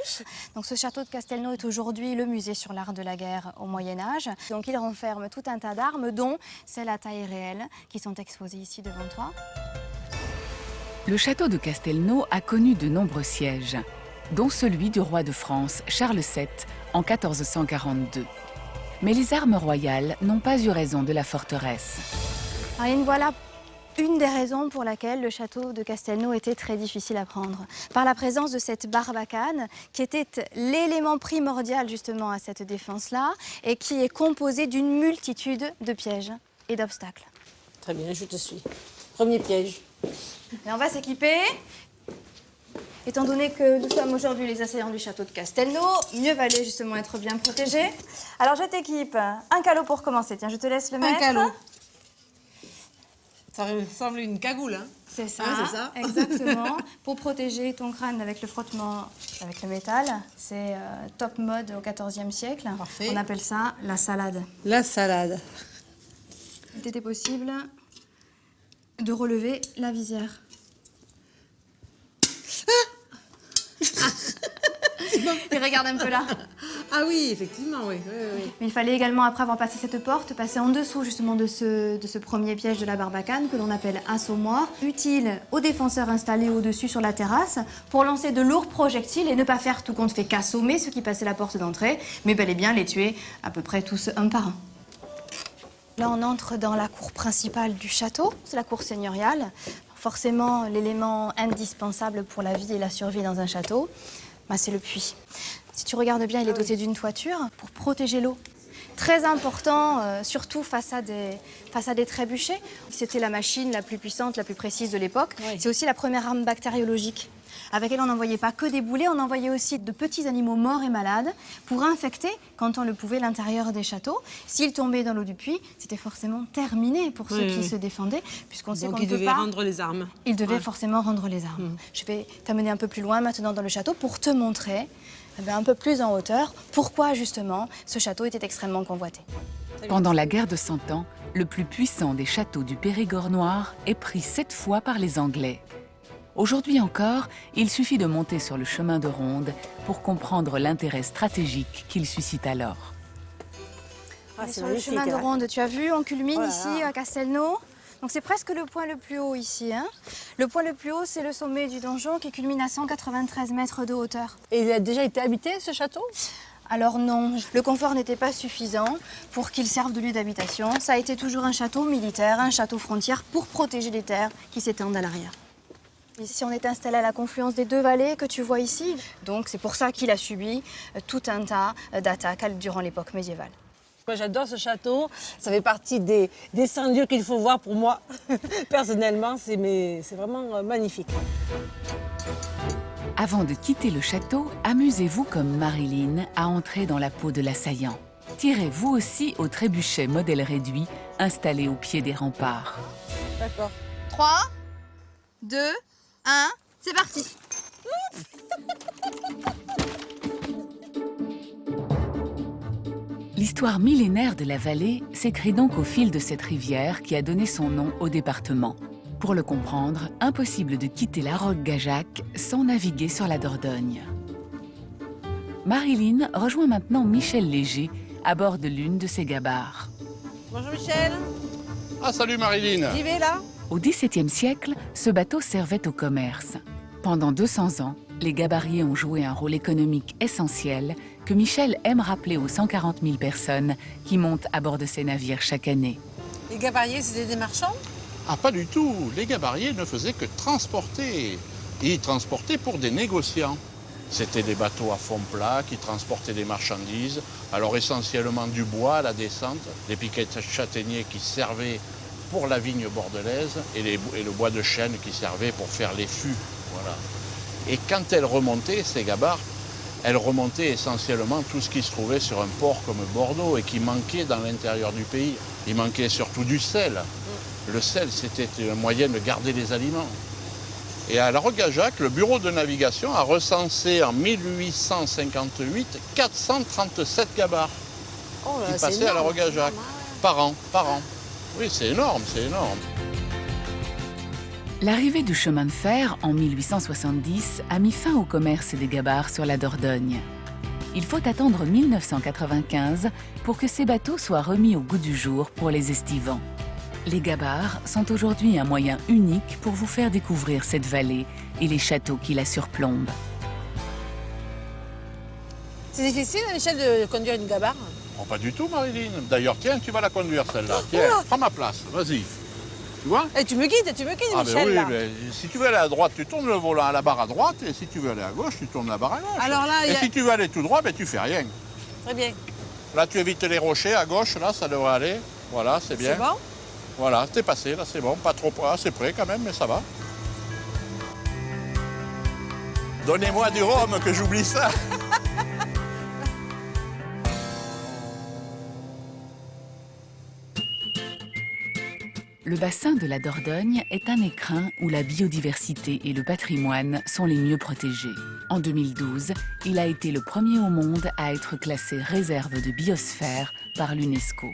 Donc ce château de Castelnau est aujourd'hui le musée sur l'art de la guerre au Moyen-Âge. Donc il renferme tout un tas d'armes, dont celles à taille réelle, qui sont exposées ici devant toi. Le château de Castelnau a connu de nombreux sièges, dont celui du roi de France, Charles VII, en 1442. Mais les armes royales n'ont pas eu raison de la forteresse. Marine, voilà une des raisons pour laquelle le château de Castelnau était très difficile à prendre. Par la présence de cette barbacane, qui était l'élément primordial justement à cette défense-là, et qui est composée d'une multitude de pièges et d'obstacles. Très bien, je te suis. Premier piège. Et on va s'équiper. Étant donné que nous sommes aujourd'hui les assaillants du château de Castelnau, mieux valait justement être bien protégés. Alors je t'équipe un calot pour commencer. Tiens, je te laisse le mettre. Un calot. Ça ressemble à une cagoule, hein? C'est ça, c'est ça. Exactement. Pour protéger ton crâne avec le frottement avec le métal. C'est top mode au XIVe siècle. Parfait. On appelle ça la salade. La salade. Il était possible de relever la visière. Et regarde un peu là. Ah oui, effectivement, oui. Mais il fallait également, après avoir passé cette porte, passer en dessous justement de ce premier piège de la barbacane que l'on appelle assommoir, utile aux défenseurs installés au-dessus sur la terrasse pour lancer de lourds projectiles et ne pas faire tout compte fait qu'assommer ceux qui passaient la porte d'entrée, mais bel et bien les tuer à peu près tous un par un. Là, on entre dans la cour principale du château, c'est la cour seigneuriale. Forcément, l'élément indispensable pour la vie et la survie dans un château, c'est le puits. Si tu regardes bien, il est doté d'une toiture pour protéger l'eau. Très important, surtout face à des trébuchets. C'était la machine la plus puissante, la plus précise de l'époque. Oui. C'est aussi la première arme bactériologique, avec elle on n'envoyait pas que des boulets, on envoyait aussi de petits animaux morts et malades pour infecter, quand on le pouvait, l'intérieur des châteaux. S'ils tombaient dans l'eau du puits, c'était forcément terminé pour ceux qui se défendaient, puisqu'on sait qu'on ne peut pas... Donc ils devaient rendre les armes. Ils devaient forcément rendre les armes. Je vais t'amener un peu plus loin maintenant dans le château pour te montrer, un peu plus en hauteur, pourquoi justement ce château était extrêmement convoité. Pendant la guerre de 100 ans, le plus puissant des châteaux du Périgord noir est pris 7 fois par les Anglais. Aujourd'hui encore, il suffit de monter sur le chemin de ronde pour comprendre l'intérêt stratégique qu'il suscite alors. Sur le chemin de ronde, tu as vu, on culmine ici à Castelnau. Donc c'est presque le point le plus haut ici. Hein. Le point le plus haut, c'est le sommet du donjon qui culmine à 193 mètres de hauteur. Et il a déjà été habité, ce château ? Alors non, le confort n'était pas suffisant pour qu'il serve de lieu d'habitation. Ça a été toujours un château militaire, un château frontière pour protéger les terres qui s'étendent à l'arrière. Ici, on est installé à la confluence des deux vallées que tu vois ici. Donc, c'est pour ça qu'il a subi tout un tas d'attaques durant l'époque médiévale. Moi, j'adore ce château. Ça fait partie des 100 lieux qu'il faut voir pour moi. Personnellement, c'est vraiment magnifique. Avant de quitter le château, amusez-vous comme Marilyn à entrer dans la peau de l'assaillant. Tirez vous aussi au trébuchet modèle réduit installé au pied des remparts. D'accord. 3, 2, 1, c'est parti. L'histoire millénaire de la vallée s'écrit donc au fil de cette rivière qui a donné son nom au département. Pour le comprendre, impossible de quitter la Roque-Gajac sans naviguer sur la Dordogne. Marilyn rejoint maintenant Michel Léger à bord de l'une de ses gabarres. Bonjour Michel. Ah, salut Marilyn. J'y vais là. Au XVIIe siècle, ce bateau servait au commerce. Pendant 200 ans, les gabariers ont joué un rôle économique essentiel que Michel aime rappeler aux 140 000 personnes qui montent à bord de ces navires chaque année. Les gabariers, c'était des marchands? Ah, pas du tout. Les gabariers ne faisaient que transporter. Ils transportaient pour des négociants. C'était des bateaux à fond plat qui transportaient des marchandises, alors essentiellement du bois à la descente, des piquets de châtaigniers qui servaient pour la vigne bordelaise et le bois de chêne qui servait pour faire les fûts. Voilà. Et quand elles remontaient, ces gabarres, elles remontaient essentiellement tout ce qui se trouvait sur un port comme Bordeaux et qui manquait dans l'intérieur du pays. Il manquait surtout du sel. Le sel, c'était un moyen de garder les aliments. Et à la Roque-Gajac, le bureau de navigation a recensé en 1858 437 gabarres qui passaient à la Roque-Gajac par an. Oui, c'est énorme, c'est énorme. L'arrivée du chemin de fer en 1870 a mis fin au commerce des gabarres sur la Dordogne. Il faut attendre 1995 pour que ces bateaux soient remis au goût du jour pour les estivants. Les gabarres sont aujourd'hui un moyen unique pour vous faire découvrir cette vallée et les châteaux qui la surplombent. C'est difficile, Michel, de conduire une gabarre? Oh, pas du tout, Marilyn. D'ailleurs, tiens, tu vas la conduire, celle-là. Tiens, prends ma place, vas-y. Tu vois? Et tu me guides, Ah, Michel, oui, là. mais si tu veux aller à droite, tu tournes le volant à la barre à droite, et si tu veux aller à gauche, tu tournes la barre à gauche. Alors là, et si tu veux aller tout droit, ben, tu fais rien. Très bien. Là, tu évites les rochers à gauche, là, ça devrait aller. Voilà, c'est bien. C'est bon? Voilà, t'es passé, là, c'est bon. Pas trop, assez près quand même, mais ça va. Donnez-moi du rhum, que j'oublie ça. Le bassin de la Dordogne est un écrin où la biodiversité et le patrimoine sont les mieux protégés. En 2012, il a été le premier au monde à être classé réserve de biosphère par l'UNESCO.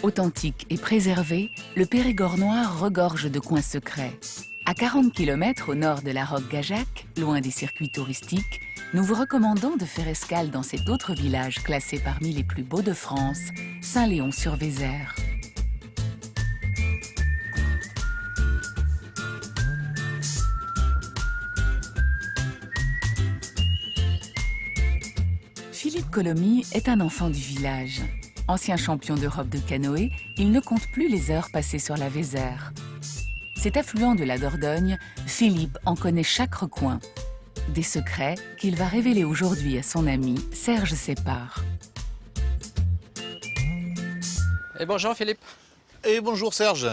Authentique et préservé, le Périgord noir regorge de coins secrets. À 40 km au nord de la Roque-Gajac, loin des circuits touristiques, nous vous recommandons de faire escale dans cet autre village classé parmi les plus beaux de France, Saint-Léon-sur-Vézère. Philippe Colomy est un enfant du village. Ancien champion d'Europe de canoë, il ne compte plus les heures passées sur la Vézère. Cet affluent de la Dordogne, Philippe en connaît chaque recoin. Des secrets qu'il va révéler aujourd'hui à son ami Serge Sépard. Et bonjour Philippe. Et bonjour Serge.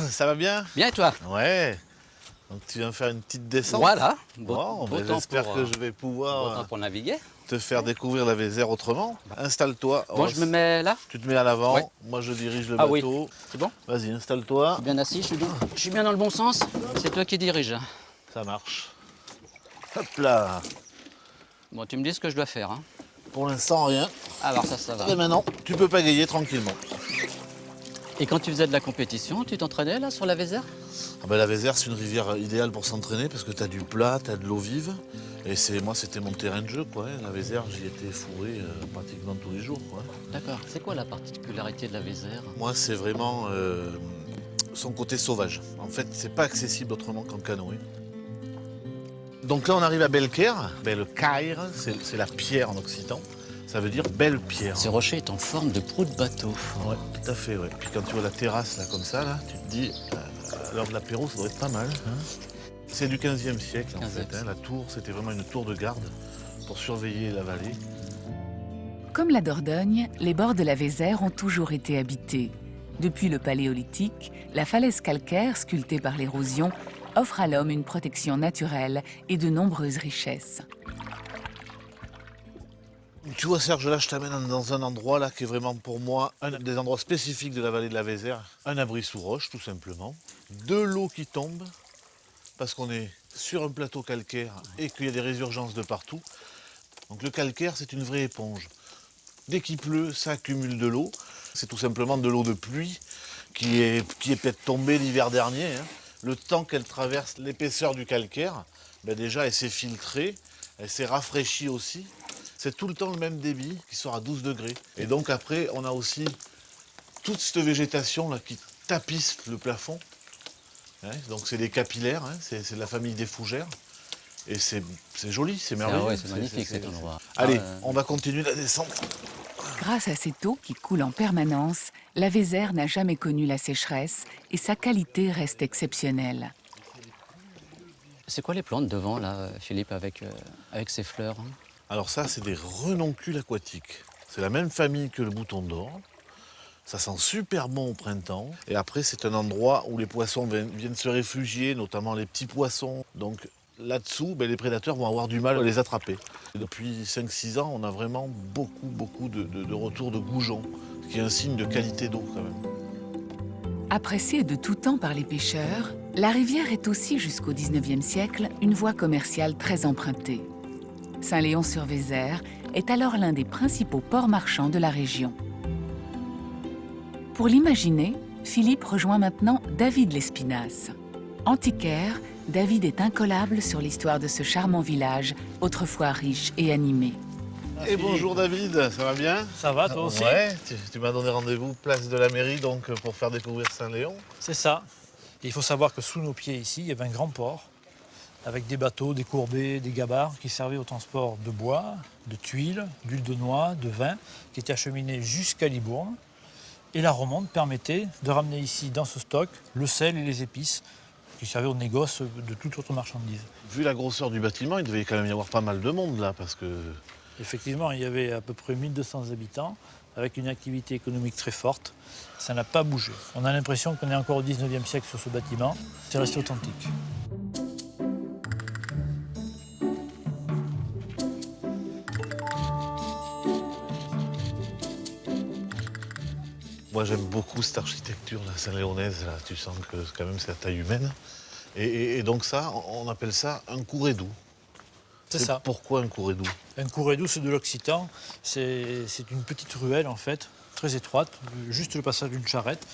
Ça va bien? Bien et toi? Ouais. Donc tu viens faire une petite descente. Voilà. J'espère que je vais pouvoir pour naviguer. Te faire découvrir la Vézère autrement. Installe-toi. Bon, je me mets là. Tu te mets à l'avant. Ouais. Moi, je dirige le bateau. bateau. C'est bon? Vas-y, installe-toi. Je suis bien assis, je suis bien dans le bon sens. C'est toi qui dirige. Ça marche. Hop là. Bon, tu me dis ce que je dois faire. Hein. Pour l'instant, rien. Alors ça va. Et maintenant, tu peux pagayer tranquillement. Et quand tu faisais de la compétition, tu t'entraînais là sur la Vézère? Ah ben, la Vézère, c'est une rivière idéale pour s'entraîner parce que tu as du plat, tu as de l'eau vive. Et moi, c'était mon terrain de jeu, quoi. La Vézère, j'y étais fourré pratiquement tous les jours, quoi. D'accord. C'est quoi la particularité de la Vézère? Moi, c'est vraiment son côté sauvage. En fait, c'est pas accessible autrement qu'en canoë. Donc là, on arrive à Belcaire. Belcaire, c'est la pierre en occitan. Ça veut dire belle pierre. Ce rocher est en forme de proue de bateau. Ouais, tout à fait, ouais. Puis quand tu vois la terrasse, là, comme ça, là, tu te dis, à l'heure de l'apéro, ça doit être pas mal. Hein. C'est du 15e siècle en fait. La tour, c'était vraiment une tour de garde pour surveiller la vallée. Comme la Dordogne, les bords de la Vézère ont toujours été habités. Depuis le Paléolithique, la falaise calcaire, sculptée par l'érosion, offre à l'homme une protection naturelle et de nombreuses richesses. Tu vois Serge, là je t'amène dans un endroit là qui est vraiment pour moi un des endroits spécifiques de la vallée de la Vézère. Un abri sous roche tout simplement. De l'eau qui tombe parce qu'on est sur un plateau calcaire et qu'il y a des résurgences de partout. Donc le calcaire c'est une vraie éponge. Dès qu'il pleut, ça accumule de l'eau. C'est tout simplement de l'eau de pluie qui est peut-être tombée l'hiver dernier. Le temps qu'elle traverse l'épaisseur du calcaire, ben déjà elle s'est filtrée, elle s'est rafraîchie aussi. C'est tout le temps le même débit qui sort à 12 degrés. Et donc après, on a aussi toute cette végétation là qui tapisse le plafond. Donc c'est des capillaires, c'est de la famille des fougères. Et c'est joli, c'est merveilleux. Ah ouais, c'est magnifique cet endroit. Allez, on va continuer la descente. Grâce à cette eau qui coule en permanence, la Vézère n'a jamais connu la sécheresse et sa qualité reste exceptionnelle. C'est quoi les plantes devant, là, Philippe, avec ces fleurs? Alors ça, c'est des renoncules aquatiques. C'est la même famille que le bouton d'or. Ça sent super bon au printemps. Et après, c'est un endroit où les poissons viennent se réfugier, notamment les petits poissons. Donc là-dessous, les prédateurs vont avoir du mal à les attraper. Et depuis 5-6 ans, on a vraiment beaucoup de retours de goujons, ce qui est un signe de qualité d'eau quand même. Appréciée de tout temps par les pêcheurs, la rivière est aussi jusqu'au 19e siècle une voie commerciale très empruntée. Saint-Léon-sur-Vézère est alors l'un des principaux ports marchands de la région. Pour l'imaginer, Philippe rejoint maintenant David Lespinasse. Antiquaire, David est incollable sur l'histoire de ce charmant village, autrefois riche et animé. Et bonjour David, ça va bien? Ça va, toi aussi? Ouais, tu m'as donné rendez-vous place de la mairie donc pour faire découvrir Saint-Léon. C'est ça. Et il faut savoir que sous nos pieds ici, il y avait un grand port avec des bateaux, des courbées, des gabarres qui servaient au transport de bois, de tuiles, d'huile de noix, de vin, qui étaient acheminés jusqu'à Libourne. Et la remonte permettait de ramener ici, dans ce stock, le sel et les épices qui servaient au négoce de toute autre marchandise. Vu la grosseur du bâtiment, il devait quand même y avoir pas mal de monde là, parce que... Effectivement, il y avait à peu près 1200 habitants, avec une activité économique très forte. Ça n'a pas bougé. On a l'impression qu'on est encore au 19e siècle sur ce bâtiment. C'est resté authentique. Moi j'aime beaucoup cette architecture là, saint-léonaise, là. Tu sens que quand même c'est à taille humaine. Et donc ça, on appelle ça un courédou. C'est ça. Pourquoi un courédou? Un courédou, c'est de l'occitan. C'est une petite ruelle en fait, très étroite, juste le passage d'une charrette.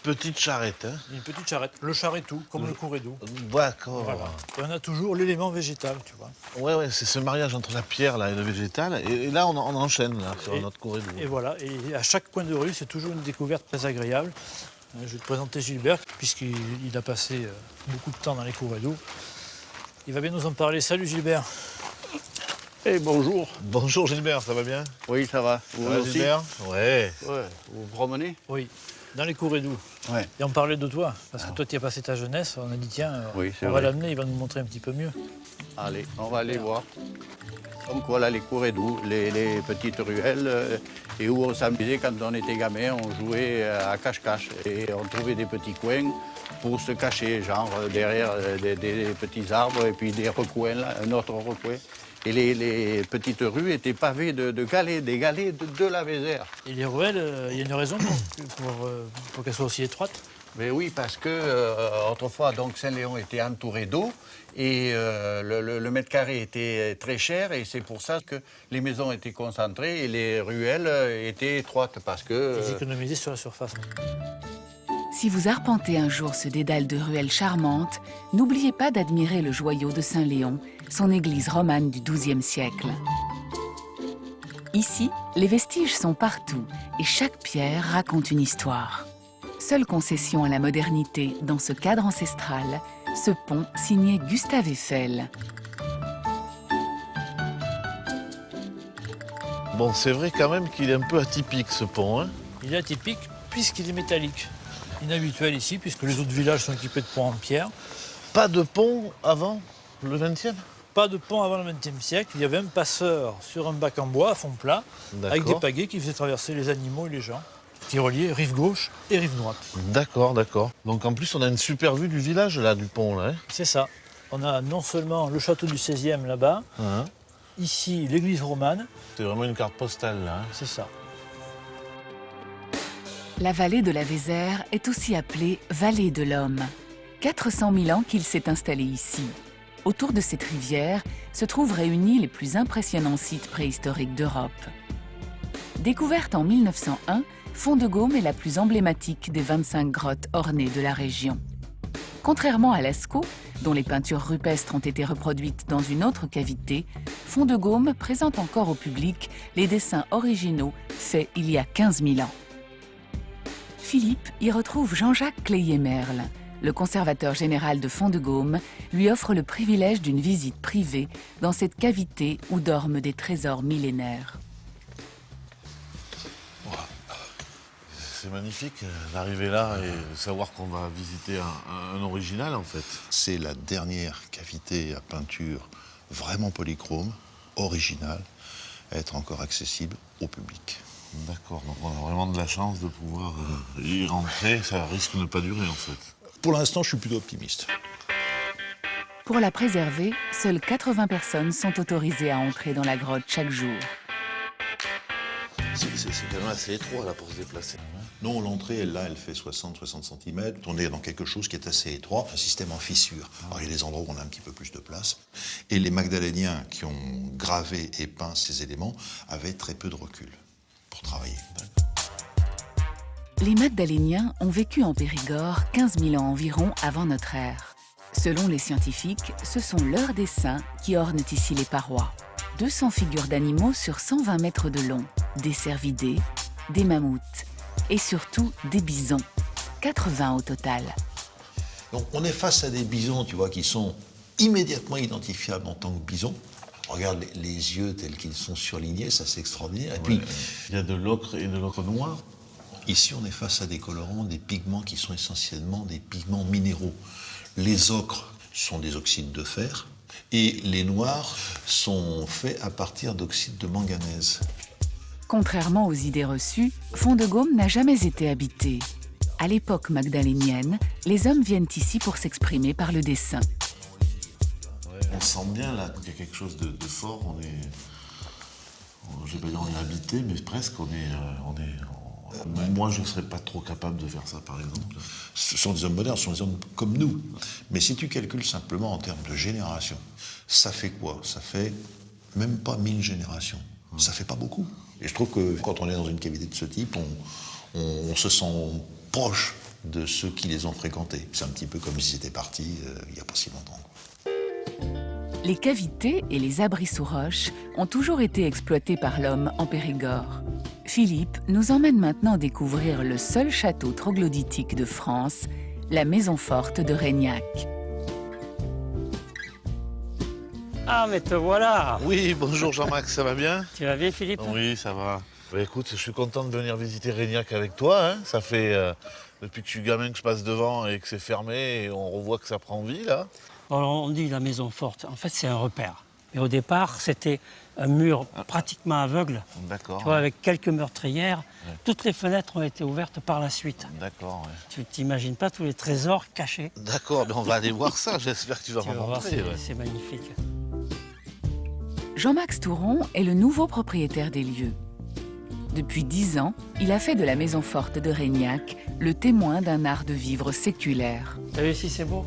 Petite charrette, hein? Une petite charrette, le charretou, comme le courédou. D'accord. Voilà. Et on a toujours l'élément végétal, tu vois. Ouais, c'est ce mariage entre la pierre là, et le végétal. Et là, on enchaîne là, sur notre courédou. Et voilà, et à chaque coin de rue, c'est toujours une découverte très agréable. Je vais te présenter Gilbert, puisqu'il a passé beaucoup de temps dans les courédous. Il va bien nous en parler. Salut Gilbert. Et bonjour. Bonjour Gilbert, ça va bien? Oui, ça va. Vous aussi Gilbert? Ouais. Vous vous promenez? Oui, dans les courédous. Ouais. Et on parlait de toi, parce que toi tu as passé ta jeunesse, on a dit tiens, oui, on va l'amener, il va nous montrer un petit peu mieux. Allez, on va aller voir. Donc voilà les courédous, les petites ruelles, et où on s'amusait quand on était gamin, on jouait à cache-cache. Et on trouvait des petits coins pour se cacher, genre derrière des petits arbres et puis des recoins, là, un autre recoin. Et les petites rues étaient pavées de galets, des galets de la Vézère. Et les ruelles, il y a une raison pour qu'elles soient aussi étroites? Mais oui, parce que autrefois, donc Saint-Léon était entouré d'eau et le mètre carré était très cher et c'est pour ça que les maisons étaient concentrées et les ruelles étaient étroites parce que... Ils économisaient sur la surface. Si vous arpentez un jour ce dédale de ruelles charmantes, n'oubliez pas d'admirer le joyau de Saint-Léon, son église romane du XIIe siècle. Ici, les vestiges sont partout et chaque pierre raconte une histoire. Seule concession à la modernité dans ce cadre ancestral, ce pont signé Gustave Eiffel. Bon, c'est vrai quand même qu'il est un peu atypique ce pont, hein? Il est atypique puisqu'il est métallique. Inhabituel ici, puisque les autres villages sont équipés de ponts en pierre. Pas de pont avant le 20e? Pas de pont avant le XXe siècle. Il y avait un passeur sur un bac en bois à fond plat, avec des pagaies qui faisaient traverser les animaux et les gens, qui reliaient rive gauche et rive droite. D'accord, d'accord. Donc en plus, on a une super vue du village, là, du pont, là. Hein. C'est ça. On a non seulement le château du 16e là-bas, ici l'église romane. C'est vraiment une carte postale, là. Hein. C'est ça. La vallée de la Vézère est aussi appelée vallée de l'Homme. 400 000 ans qu'il s'est installé ici. Autour de cette rivière se trouvent réunis les plus impressionnants sites préhistoriques d'Europe. Découverte en 1901, Font-de-Gaume est la plus emblématique des 25 grottes ornées de la région. Contrairement à Lascaux, dont les peintures rupestres ont été reproduites dans une autre cavité, Font-de-Gaume présente encore au public les dessins originaux faits il y a 15 000 ans. Philippe y retrouve Jean-Jacques Cléier-Merle. Le conservateur général de Font-de-Gaume lui offre le privilège d'une visite privée dans cette cavité où dorment des trésors millénaires. C'est magnifique d'arriver là et de savoir qu'on va visiter un original en fait. C'est la dernière cavité à peinture vraiment polychrome, originale, à être encore accessible au public. D'accord, donc on a vraiment de la chance de pouvoir y rentrer, ça risque de ne pas durer en fait. Pour l'instant, je suis plutôt optimiste. Pour la préserver, seules 80 personnes sont autorisées à entrer dans la grotte chaque jour. C'est quand même assez étroit là pour se déplacer. Non, l'entrée, elle fait 60 cm. On est dans quelque chose qui est assez étroit, un système en fissure. Alors, il y a des endroits où on a un petit peu plus de place. Et les Magdaléniens qui ont gravé et peint ces éléments avaient très peu de recul pour travailler. Les Magdaléniens ont vécu en Périgord 15 000 ans environ avant notre ère. Selon les scientifiques, ce sont leurs dessins qui ornent ici les parois. 200 figures d'animaux sur 120 mètres de long, des cervidés, des mammouths et surtout des bisons, 80 au total. Donc on est face à des bisons, tu vois, qui sont immédiatement identifiables en tant que bisons. Regarde les yeux tels qu'ils sont surlignés, ça c'est extraordinaire. Et puis, il y a de l'ocre et de l'ocre noir. Ici on est face à des colorants, des pigments qui sont essentiellement des pigments minéraux. Les ocres sont des oxydes de fer. Et les noirs sont faits à partir d'oxyde de manganèse. Contrairement aux idées reçues, Font-de-Gaume n'a jamais été habité. À l'époque magdalénienne, les hommes viennent ici pour s'exprimer par le dessin. On sent bien là qu'il y a quelque chose de fort. On est, je vais pas dire on est habité, mais presque moi, je ne serais pas trop capable de faire ça, par exemple. Ce sont des hommes modernes, ce sont des hommes comme nous. Mais si tu calcules simplement en termes de génération, ça fait quoi? Ça fait même pas 1000 générations. Ça fait pas beaucoup. Et je trouve que quand on est dans une cavité de ce type, on se sent proche de ceux qui les ont fréquentés. C'est un petit peu comme s'ils étaient partis il n'y a pas si longtemps. Les cavités et les abris sous roche ont toujours été exploités par l'homme en Périgord. Philippe nous emmène maintenant découvrir le seul château troglodytique de France, la maison forte de Régnac. Ah, mais te voilà! Oui, bonjour Jean-Max, ça va bien? Tu vas bien, Philippe? Oui, ça va. Bah, écoute, je suis content de venir visiter Régnac avec toi. Hein. Ça fait depuis que je suis gamin que je passe devant et que c'est fermé et on revoit que ça prend vie, là. Alors, on dit la maison forte. En fait, c'est un repère. Et au départ, c'était un mur pratiquement aveugle. D'accord. Tu vois, avec quelques meurtrières. Ouais. Toutes les fenêtres ont été ouvertes par la suite. D'accord, ouais. Tu t'imagines pas tous les trésors cachés. D'accord, mais on va aller voir ça. J'espère que tu vas m'en montrer. C'est magnifique. Jean-Max Touron est le nouveau propriétaire des lieux. Depuis 10 ans, il a fait de la maison forte de Régnac le témoin d'un art de vivre séculaire. T'as vu si c'est beau?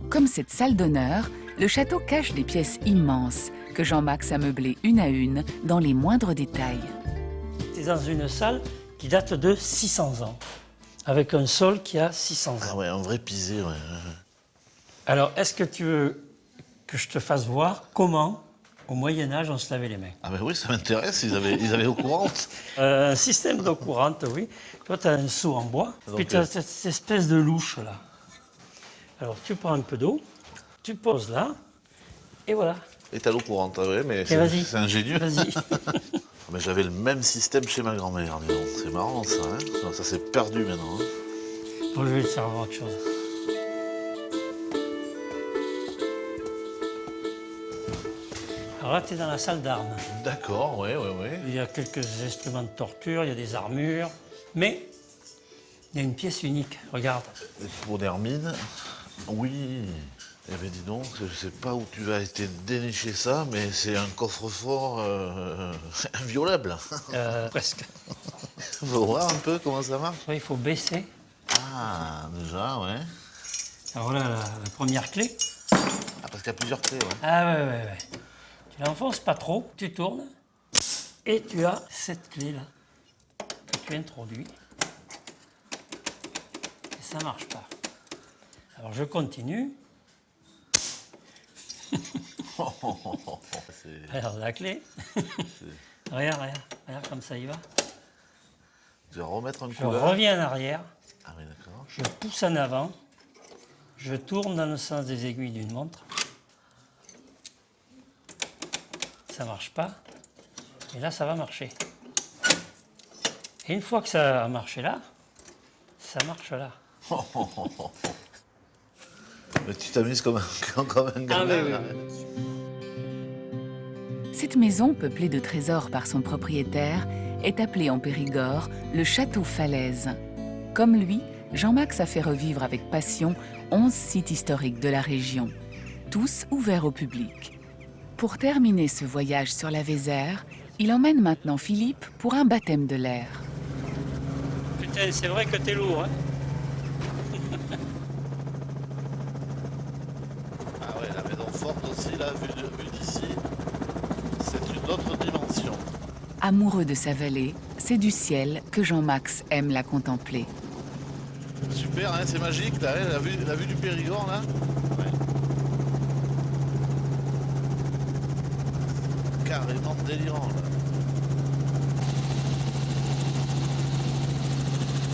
Comme cette salle d'honneur, le château cache des pièces immenses que Jean-Max a meublées une à une dans les moindres détails. C'est dans une salle qui date de 600 ans, avec un sol qui a 600 ans. Ah ouais, un vrai pisé, ouais. Alors, est-ce que tu veux que je te fasse voir comment, au Moyen-Âge, on se lavait les mains? Ah ben oui, ça m'intéresse, ils avaient eau courante. Un système d'eau courante, oui. Toi, tu as un seau en bois, puis tu as cette espèce de louche, là. Alors, tu prends un peu d'eau, tu poses là, et voilà. Et t'as l'eau courante, ouais, mais c'est ingénieux. Vas-y. Mais j'avais le même système chez ma grand-mère, dis donc. C'est marrant, ça, hein. Ça s'est perdu maintenant. Hein. Bon, je vais te faire voir autre chose. Alors là, tu es dans la salle d'armes. D'accord, oui. Il y a quelques instruments de torture, il y a des armures, mais il y a une pièce unique, regarde. Des pots d'hermine, oui. Eh bien dis donc, je ne sais pas où tu as été dénicher ça, mais c'est un coffre-fort inviolable. Presque. On va voir un peu comment ça marche. Ouais, il faut baisser. Ah, déjà, ouais. Alors là, la première clé. Ah, parce qu'il y a plusieurs clés, ouais. Ah ouais. Tu l'enfonces pas trop, tu tournes, et tu as cette clé-là que tu introduis. Et ça marche pas. Alors je continue. Regarde la clé. regarde comme ça y va. Je vais remettre un coup. Je reviens en arrière. Ah oui, d'accord. Je pousse en avant. Je tourne dans le sens des aiguilles d'une montre. Ça marche pas. Et là, ça va marcher. Et une fois que ça a marché là, ça marche là. Mais tu t'amuses comme un gamin. Oui. Cette maison, peuplée de trésors par son propriétaire, est appelée en Périgord le Château Falaise. Comme lui, Jean-Max a fait revivre avec passion 11 sites historiques de la région, tous ouverts au public. Pour terminer ce voyage sur la Vézère, il emmène maintenant Philippe pour un baptême de l'air. Putain, c'est vrai que t'es lourd, hein? Ah ouais, la maison forte aussi, là, vue d'ici, c'est une autre dimension. Amoureux de sa vallée, c'est du ciel que Jean-Max aime la contempler. Super, hein, c'est magique, la vue du Périgord, là. Ouais. Carrément délirant, là.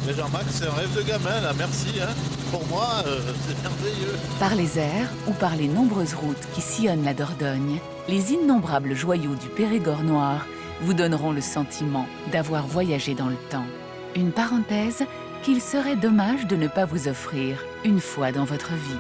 Mais Jean-Max, c'est un rêve de gamin, là, merci. Hein. Pour moi, c'est merveilleux. Par les airs ou par les nombreuses routes qui sillonnent la Dordogne, les innombrables joyaux du Périgord noir vous donneront le sentiment d'avoir voyagé dans le temps. Une parenthèse qu'il serait dommage de ne pas vous offrir une fois dans votre vie.